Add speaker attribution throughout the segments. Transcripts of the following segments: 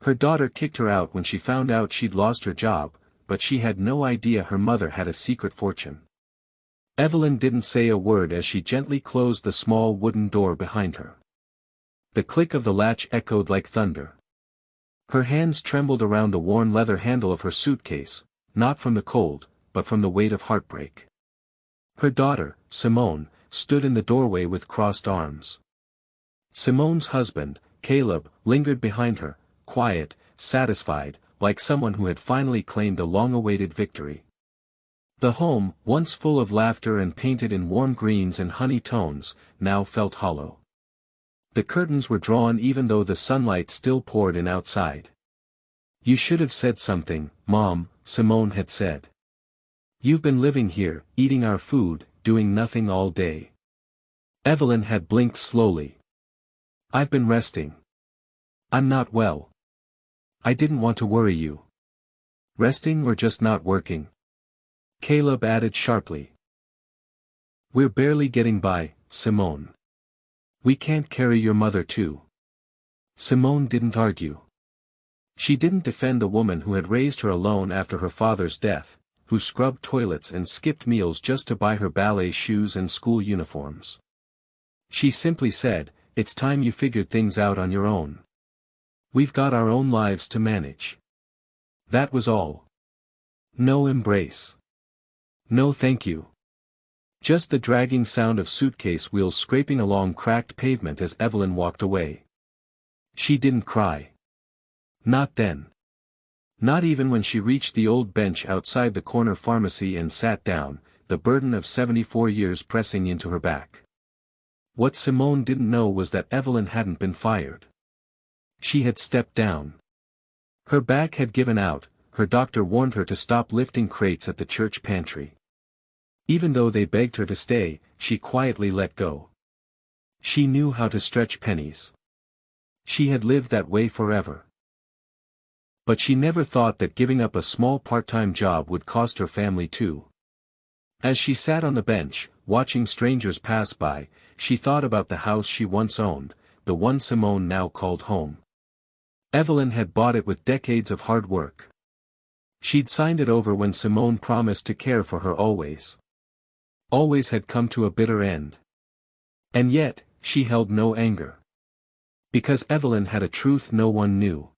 Speaker 1: Her daughter kicked her out when she found out she'd lost her job, but she had no idea her mother had a secret fortune. Evelyn didn't say a word as she gently closed the small wooden door behind her. The click of the latch echoed like thunder. Her hands trembled around the worn leather handle of her suitcase, not from the cold, but from the weight of heartbreak. Her daughter, Simone, stood in the doorway with crossed arms. Simone's husband, Caleb, lingered behind her, quiet, satisfied, like someone who had finally claimed a long-awaited victory. The home, once full of laughter and painted in warm greens and honey tones, now felt hollow. The curtains were drawn even though the sunlight still poured in outside. "You should have said something, Mom," Simone had said. "You've been living here, eating our food, doing nothing all day." Evelyn had blinked slowly. "I've been resting. I'm not well. I didn't want to worry you." "Resting or just not working?" Caleb added sharply. "We're barely getting by, Simone. We can't carry your mother too." Simone didn't argue. She didn't defend the woman who had raised her alone after her father's death, who scrubbed toilets and skipped meals just to buy her ballet shoes and school uniforms. She simply said, "It's time you figured things out on your own. We've got our own lives to manage." That was all. No embrace. No thank you. Just the dragging sound of suitcase wheels scraping along cracked pavement as Evelyn walked away. She didn't cry. Not then. Not even when she reached the old bench outside the corner pharmacy and sat down, the burden of 74 years pressing into her back. What Simone didn't know was that Evelyn hadn't been fired. She had stepped down. Her back had given out, her doctor warned her to stop lifting crates at the church pantry. Even though they begged her to stay, she quietly let go. She knew how to stretch pennies. She had lived that way forever. But she never thought that giving up a small part-time job would cost her family too. As she sat on the bench, watching strangers pass by, she thought about the house she once owned, the one Simone now called home. Evelyn had bought it with decades of hard work. She'd signed it over when Simone promised to care for her always. Always had come to a bitter end. And yet, she held no anger. Because Evelyn had a truth no one knew.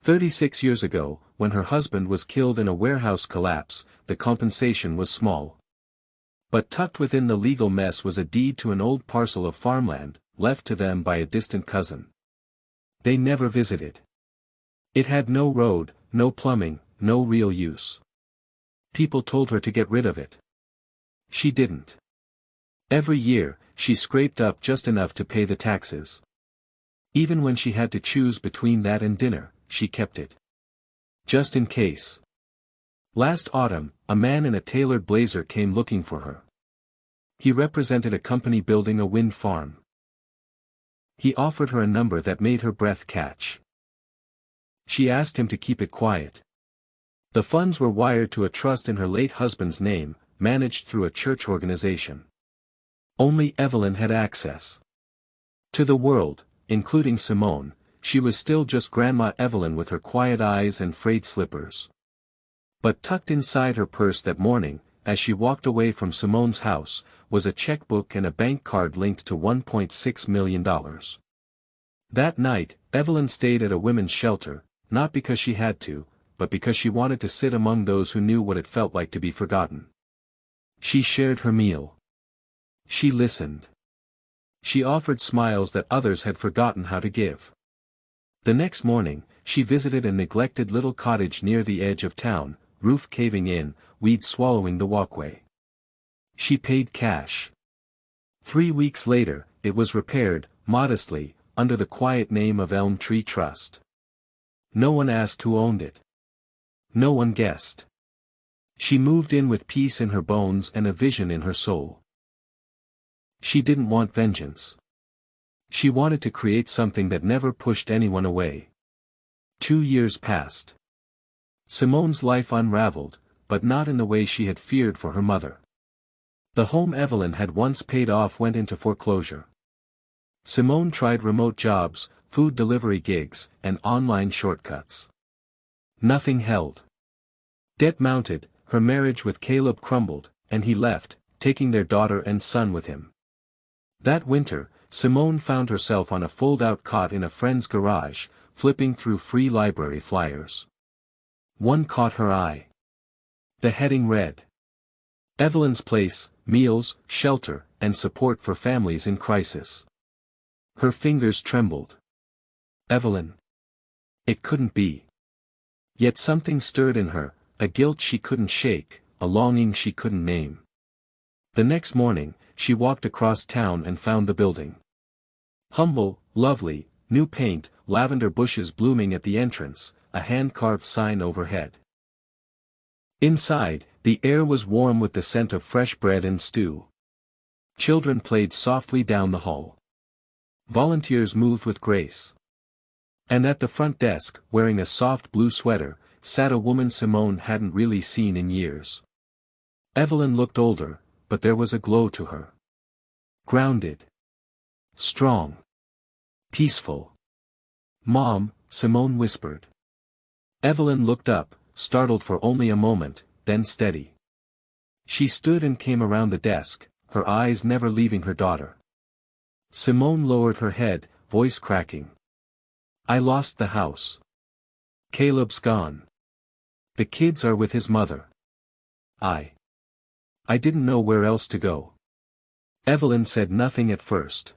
Speaker 1: 36 years ago, when her husband was killed in a warehouse collapse, the compensation was small. But tucked within the legal mess was a deed to an old parcel of farmland, left to them by a distant cousin. They never visited. It had no road, no plumbing, no real use. People told her to get rid of it. She didn't. Every year, she scraped up just enough to pay the taxes. Even when she had to choose between that and dinner, she kept it. Just in case. Last autumn, a man in a tailored blazer came looking for her. He represented a company building a wind farm. He offered her a number that made her breath catch. She asked him to keep it quiet. The funds were wired to a trust in her late husband's name, managed through a church organization. Only Evelyn had access. To the world, including Simone, she was still just Grandma Evelyn with her quiet eyes and frayed slippers. But tucked inside her purse that morning, as she walked away from Simone's house, was a checkbook and a bank card linked to $1.6 million. That night, Evelyn stayed at a women's shelter, not because she had to, but because she wanted to sit among those who knew what it felt like to be forgotten. She shared her meal. She listened. She offered smiles that others had forgotten how to give. The next morning, she visited a neglected little cottage near the edge of town, roof caving in, weeds swallowing the walkway. She paid cash. 3 weeks later, it was repaired, modestly, under the quiet name of Elm Tree Trust. No one asked who owned it. No one guessed. She moved in with peace in her bones and a vision in her soul. She didn't want vengeance. She wanted to create something that never pushed anyone away. 2 years passed. Simone's life unraveled, but not in the way she had feared for her mother. The home Evelyn had once paid off went into foreclosure. Simone tried remote jobs, food delivery gigs, and online shortcuts. Nothing held. Debt mounted, her marriage with Caleb crumbled, and he left, taking their daughter and son with him. That winter, Simone found herself on a fold-out cot in a friend's garage, flipping through free library flyers. One caught her eye. The heading read, "Evelyn's Place, Meals, Shelter, and Support for Families in Crisis." Her fingers trembled. Evelyn. It couldn't be. Yet something stirred in her, a guilt she couldn't shake, a longing she couldn't name. The next morning, she walked across town and found the building. Humble, lovely, new paint, lavender bushes blooming at the entrance, a hand-carved sign overhead. Inside, the air was warm with the scent of fresh bread and stew. Children played softly down the hall. Volunteers moved with grace. And at the front desk, wearing a soft blue sweater, sat a woman Simone hadn't really seen in years. Evelyn looked older, but there was a glow to her. Grounded. Strong. Peaceful. "Mom," Simone whispered. Evelyn looked up, startled for only a moment, then steady. She stood and came around the desk, her eyes never leaving her daughter. Simone lowered her head, voice cracking. "I lost the house. Caleb's gone. The kids are with his mother. I didn't know where else to go." Evelyn said nothing at first.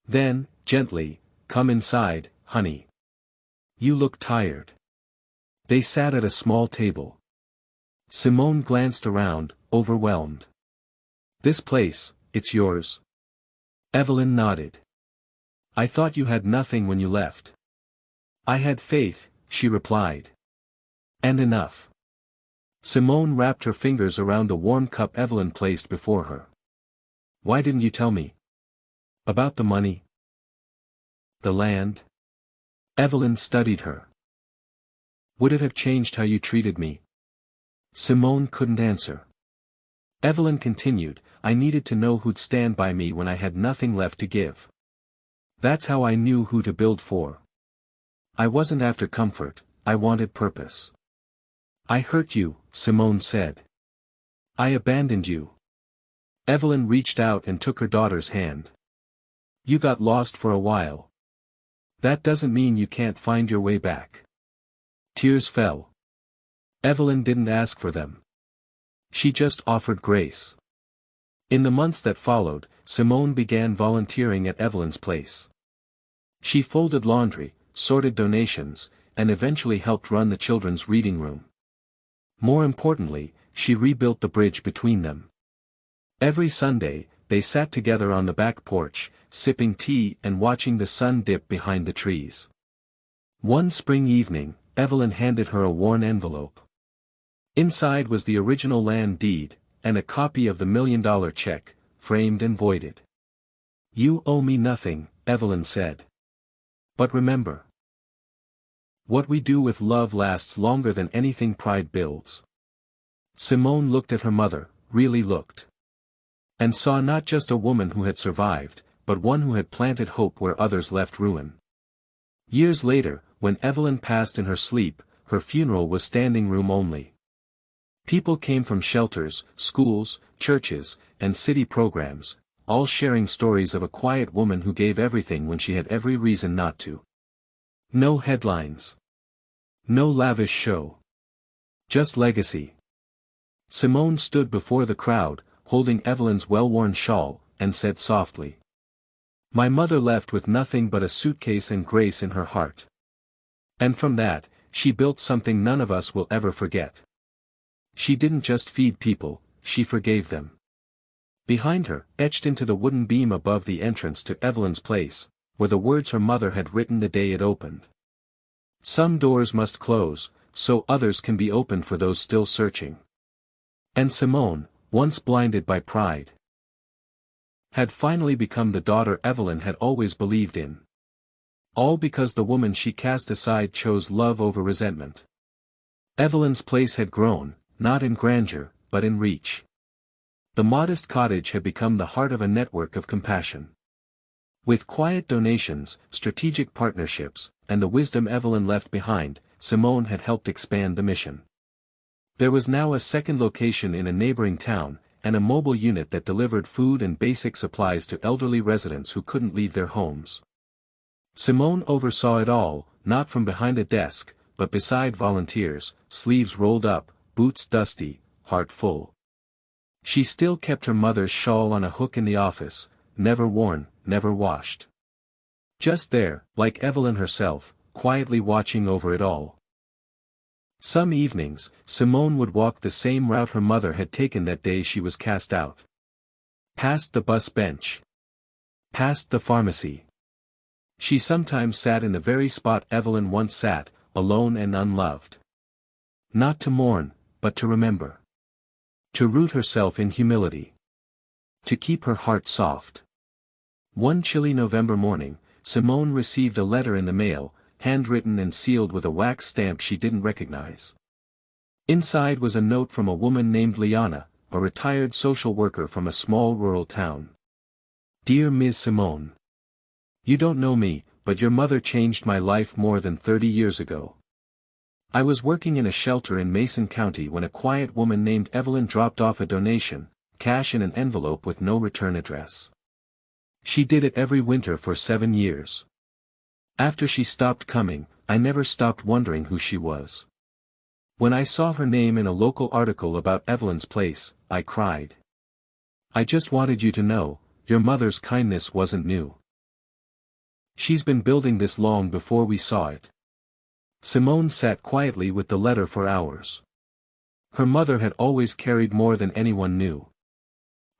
Speaker 1: Then, gently, "Come inside, honey. You look tired." They sat at a small table. Simone glanced around, overwhelmed. "This place, it's yours?" Evelyn nodded. "I thought you had nothing when you left." "I had faith," she replied. "And enough." Simone wrapped her fingers around the warm cup Evelyn placed before her. "Why didn't you tell me? About the money? The land?" Evelyn studied her. "Would it have changed how you treated me?" Simone couldn't answer. Evelyn continued, "I needed to know who'd stand by me when I had nothing left to give. That's how I knew who to build for. I wasn't after comfort, I wanted purpose." "I hurt you," Simone said. "I abandoned you." Evelyn reached out and took her daughter's hand. "You got lost for a while. That doesn't mean you can't find your way back." Tears fell. Evelyn didn't ask for them. She just offered grace. In the months that followed, Simone began volunteering at Evelyn's place. She folded laundry, sorted donations, and eventually helped run the children's reading room. More importantly, she rebuilt the bridge between them. Every Sunday, they sat together on the back porch, sipping tea and watching the sun dip behind the trees. One spring evening, Evelyn handed her a worn envelope. Inside was the original land deed, and a copy of the $1 million check, framed and voided. "You owe me nothing," Evelyn said. "But remember, what we do with love lasts longer than anything pride builds." Simone looked at her mother, really looked. And saw not just a woman who had survived, but one who had planted hope where others left ruin. Years later, when Evelyn passed in her sleep, her funeral was standing room only. People came from shelters, schools, churches, and city programs, all sharing stories of a quiet woman who gave everything when she had every reason not to. No headlines. No lavish show. Just legacy. Simone stood before the crowd, holding Evelyn's well-worn shawl, and said softly, "My mother left with nothing but a suitcase and grace in her heart. And from that, she built something none of us will ever forget. She didn't just feed people, she forgave them." Behind her, etched into the wooden beam above the entrance to Evelyn's place, were the words her mother had written the day it opened. "Some doors must close, so others can be opened for those still searching." And Simone, once blinded by pride, had finally become the daughter Evelyn had always believed in. All because the woman she cast aside chose love over resentment. Evelyn's place had grown, not in grandeur, but in reach. The modest cottage had become the heart of a network of compassion. With quiet donations, strategic partnerships, and the wisdom Evelyn left behind, Simone had helped expand the mission. There was now a second location in a neighboring town, and a mobile unit that delivered food and basic supplies to elderly residents who couldn't leave their homes. Simone oversaw it all, not from behind a desk, but beside volunteers, sleeves rolled up, boots dusty, heart full. She still kept her mother's shawl on a hook in the office, never worn, never washed. Just there, like Evelyn herself, quietly watching over it all. Some evenings, Simone would walk the same route her mother had taken that day she was cast out. Past the bus bench. Past the pharmacy. She sometimes sat in the very spot Evelyn once sat, alone and unloved. Not to mourn, but to remember. To root herself in humility. To keep her heart soft. One chilly November morning, Simone received a letter in the mail, handwritten and sealed with a wax stamp she didn't recognize. Inside was a note from a woman named Liana, a retired social worker from a small rural town. Dear Ms. Simone. You don't know me, but your mother changed my life more than 30 years ago. I was working in a shelter in Mason County when a quiet woman named Evelyn dropped off a donation, cash in an envelope with no return address. She did it every winter for 7 years. After she stopped coming, I never stopped wondering who she was. When I saw her name in a local article about Evelyn's place, I cried. I just wanted you to know, your mother's kindness wasn't new. She's been building this long before we saw it. Simone sat quietly with the letter for hours. Her mother had always carried more than anyone knew.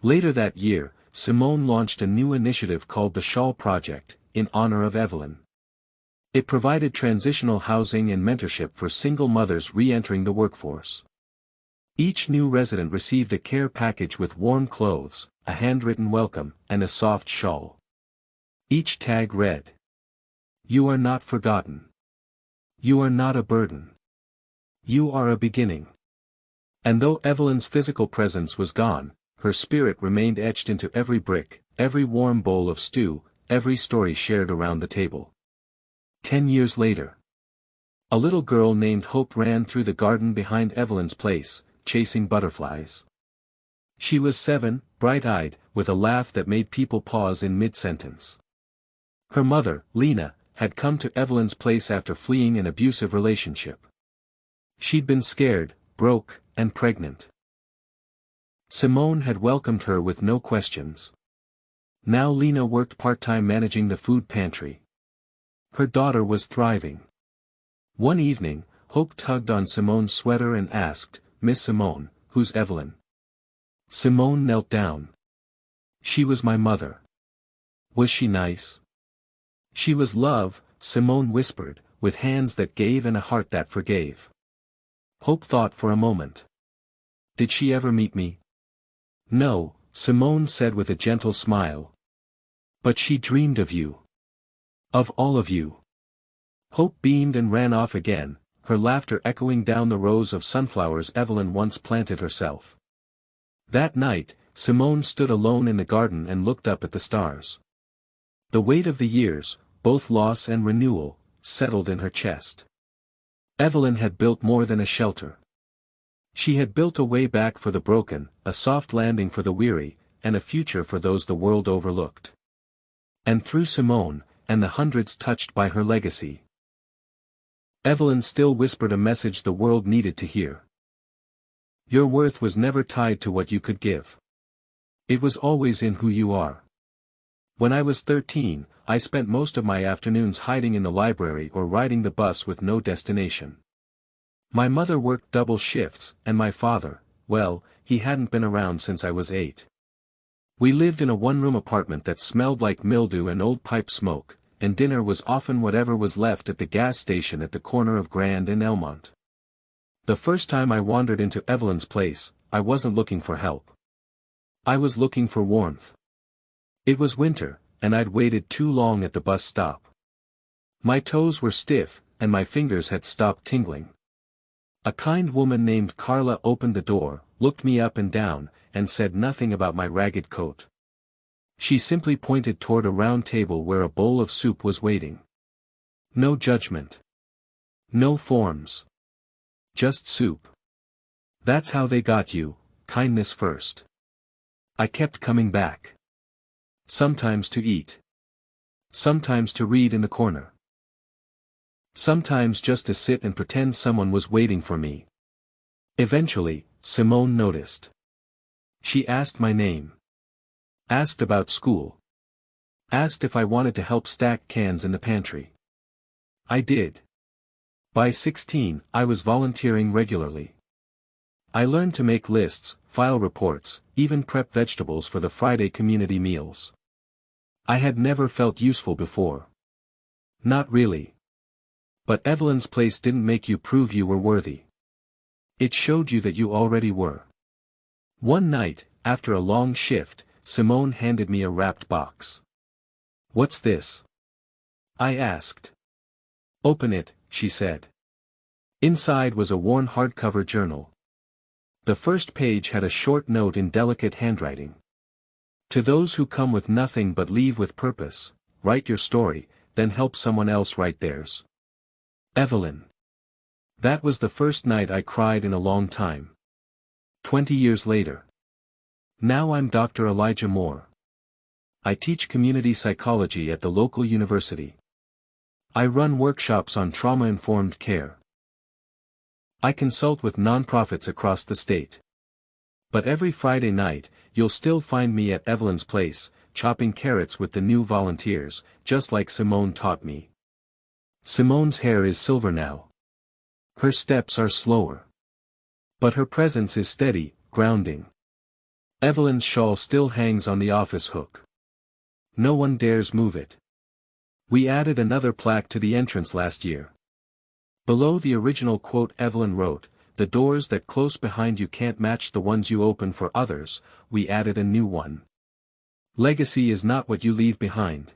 Speaker 1: Later that year, Simone launched a new initiative called the Shawl Project, in honor of Evelyn. It provided transitional housing and mentorship for single mothers re-entering the workforce. Each new resident received a care package with warm clothes, a handwritten welcome, and a soft shawl. Each tag read, "You are not forgotten. You are not a burden. You are a beginning." And though Evelyn's physical presence was gone, her spirit remained etched into every brick, every warm bowl of stew, every story shared around the table. 10 years later, a little girl named Hope ran through the garden behind Evelyn's place, chasing butterflies. She was 7, bright-eyed, with a laugh that made people pause in mid-sentence. Her mother, Lena, had come to Evelyn's place after fleeing an abusive relationship. She'd been scared, broke, and pregnant. Simone had welcomed her with no questions. Now Lena worked part-time managing the food pantry. Her daughter was thriving. One evening, Hope tugged on Simone's sweater and asked, "Miss Simone, who's Evelyn?" Simone knelt down. "She was my mother." "Was she nice?" "She was love," Simone whispered, with hands that gave and a heart that forgave. Hope thought for a moment. "Did she ever meet me?" "No," Simone said with a gentle smile. "But she dreamed of you. Of all of you." Hope beamed and ran off again, her laughter echoing down the rows of sunflowers Evelyn once planted herself. That night, Simone stood alone in the garden and looked up at the stars. The weight of the years, both loss and renewal, settled in her chest. Evelyn had built more than a shelter. She had built a way back for the broken, a soft landing for the weary, and a future for those the world overlooked. And through Simone, and the hundreds touched by her legacy, Evelyn still whispered a message the world needed to hear. Your worth was never tied to what you could give. It was always in who you are. When I was 13, I spent most of my afternoons hiding in the library or riding the bus with no destination. My mother worked double shifts, and my father, well, he hadn't been around since I was 8. We lived in a one-room apartment that smelled like mildew and old pipe smoke, and dinner was often whatever was left at the gas station at the corner of Grand and Elmont. The first time I wandered into Evelyn's place, I wasn't looking for help. I was looking for warmth. It was winter, and I'd waited too long at the bus stop. My toes were stiff, and my fingers had stopped tingling. A kind woman named Carla opened the door, looked me up and down, and said nothing about my ragged coat. She simply pointed toward a round table where a bowl of soup was waiting. No judgment. No forms. Just soup. That's how they got you, kindness first. I kept coming back. Sometimes to eat. Sometimes to read in the corner. Sometimes just to sit and pretend someone was waiting for me. Eventually, Simone noticed. She asked my name. Asked about school. Asked if I wanted to help stack cans in the pantry. I did. By 16, I was volunteering regularly. I learned to make lists, file reports, even prep vegetables for the Friday community meals. I had never felt useful before. Not really. But Evelyn's place didn't make you prove you were worthy. It showed you that you already were. One night, after a long shift, Simone handed me a wrapped box. "What's this?" I asked. "Open it," she said. Inside was a worn hardcover journal. The first page had a short note in delicate handwriting. "To those who come with nothing but leave with purpose, write your story, then help someone else write theirs. Evelyn." That was the first night I cried in a long time. 20 years later. Now I'm Dr. Elijah Moore. I teach community psychology at the local university. I run workshops on trauma-informed care. I consult with nonprofits across the state. But every Friday night, you'll still find me at Evelyn's place, chopping carrots with the new volunteers, just like Simone taught me. Simone's hair is silver now. Her steps are slower. But her presence is steady, grounding. Evelyn's shawl still hangs on the office hook. No one dares move it. We added another plaque to the entrance last year. Below the original quote Evelyn wrote, "The doors that close behind you can't match the ones you open for others," we added a new one. "Legacy is not what you leave behind.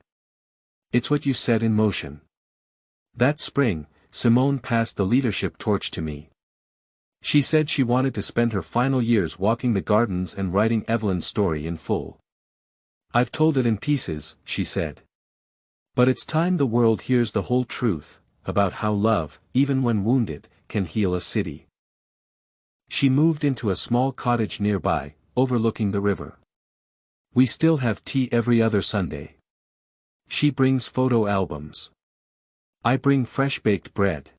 Speaker 1: It's what you set in motion." That spring, Simone passed the leadership torch to me. She said she wanted to spend her final years walking the gardens and writing Evelyn's story in full. "I've told it in pieces," she said. "But it's time the world hears the whole truth, about how love, even when wounded, can heal a city." She moved into a small cottage nearby, overlooking the river. We still have tea every other Sunday. She brings photo albums. I bring fresh-baked bread.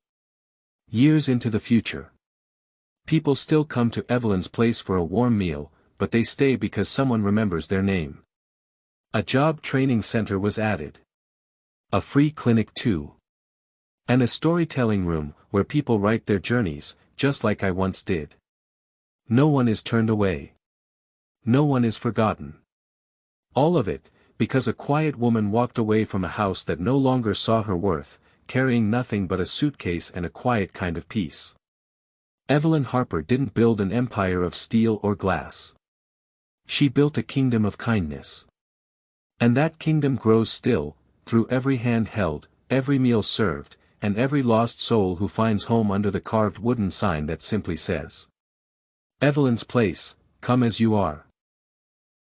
Speaker 1: Years into the future. People still come to Evelyn's place for a warm meal, but they stay because someone remembers their name. A job training center was added. A free clinic too. And a storytelling room, where people write their journeys, just like I once did. No one is turned away. No one is forgotten. All of it, because a quiet woman walked away from a house that no longer saw her worth, carrying nothing but a suitcase and a quiet kind of peace. Evelyn Harper didn't build an empire of steel or glass. She built a kingdom of kindness. And that kingdom grows still, through every hand held, every meal served, and every lost soul who finds home under the carved wooden sign that simply says, "Evelyn's Place, come as you are."